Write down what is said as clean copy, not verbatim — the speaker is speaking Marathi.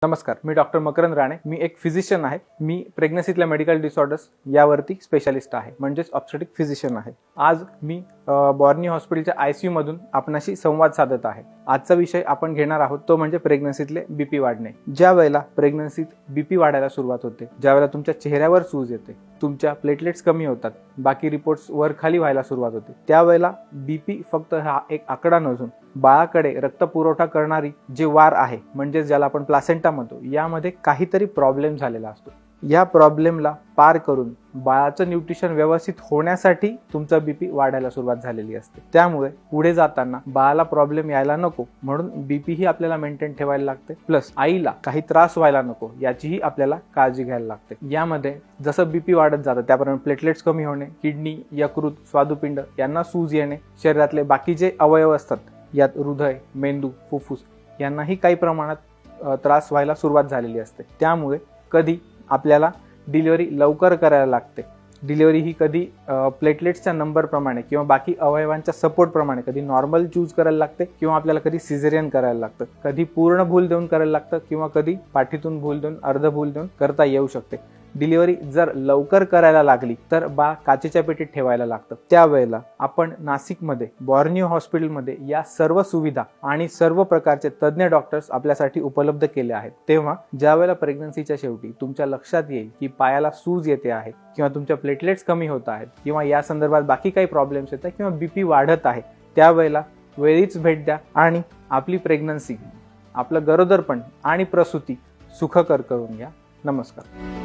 नमस्कार, मी डॉक्टर मकरंद राणे. मी एक फिजिशियन आहे. मी प्रेग्नन्सीतल्या मेडिकल डिसऑर्डर्स यावरती स्पेशालिस्ट आहे, म्हणजेच ऑब्स्टेट्रिक फिजिशियन आहे. आज मी बॉर्नी हॉस्पिटलच्या ICU मधून आपणाशी संवाद साधत आहे. आजचा विषय आपण घेणार आहोत तो म्हणजे प्रेग्नन्सीतले बीपी वाढणे. ज्या वेळेला प्रेग्नन्सीत बीपी वाढायला सुरुवात होते, ज्या वेळेला तुमच्या चेहऱ्यावर सूज येते, तुमच्या प्लेटलेट्स कमी होतात, बाकी रिपोर्ट्स वर खाली व्हायला सुरुवात होते, त्यावेळेला बीपी फक्त हा एक आकडा नसून बाळाकडे रक्त पुरवठा करणारी जे वार आहे, म्हणजे ज्याला आपण प्लासेंटा म्हणतो, यामध्ये काहीतरी प्रॉब्लेम झालेला असतो. या प्रॉब्लेमला पार करून बाळाचं न्यूट्रिशन व्यवस्थित होण्यासाठी तुमचा बीपी वाढायला सुरुवात झालेली असते. त्यामुळे पुढे जाताना बाळाला प्रॉब्लेम यायला नको म्हणून बीपी ही आपल्याला मेंटेन ठेवायला लागते. प्लस आईला काही त्रास व्हायला नको याचीही आपल्याला काळजी घ्यायला लागते. यामध्ये जसं बीपी वाढत जातं त्याप्रमाणे प्लेटलेट्स कमी होणे, किडनी, यकृत, स्वादुपिंड यांना सूज येणे, शरीरातले बाकी जे अवयव असतात, यात हृदय, मेंदू, फुफ्फुस यांनाही काही प्रमाणात त्रास व्हायला सुरुवात झालेली असते. त्यामुळे कधी आपल्याला डिलिव्हरी लवकर करायला लागते. डिलिव्हरी ही कधी प्लेटलेट्सच्या नंबरप्रमाणे किंवा बाकी अवयवांच्या सपोर्टप्रमाणे कधी नॉर्मल चूज करायला लागते किंवा आपल्याला कधी सिझेरियन करायला लागतं. कधी पूर्ण भूल देऊन करायला लागतं किंवा कधी पाठीतून भूल देऊन, अर्ध भूल देऊन करता येऊ शकते. डिलिव्हरी जर लवकर करायला लागली तर बाळ काचेच्या पेटीत ठेवायला लागतं. त्यावेळेला आपण नाशिकमध्ये बॉर्नी हॉस्पिटलमध्ये या सर्व सुविधा आणि सर्व प्रकारचे तज्ज्ञ डॉक्टर्स आपल्यासाठी उपलब्ध केले आहेत. तेव्हा ज्या वेळेला प्रेग्नन्सीच्या शेवटी तुमच्या लक्षात येईल की पायाला सूज येते आहे किंवा तुमच्या प्लेटलेट्स कमी होत आहेत किंवा या संदर्भात बाकी काही प्रॉब्लेम्स येतात किंवा बीपी वाढत आहे, त्यावेळेला वेळीच भेट द्या आणि आपली प्रेग्नन्सी, आपलं गरोदरपण आणि प्रसूती सुखकर करून घ्या. नमस्कार.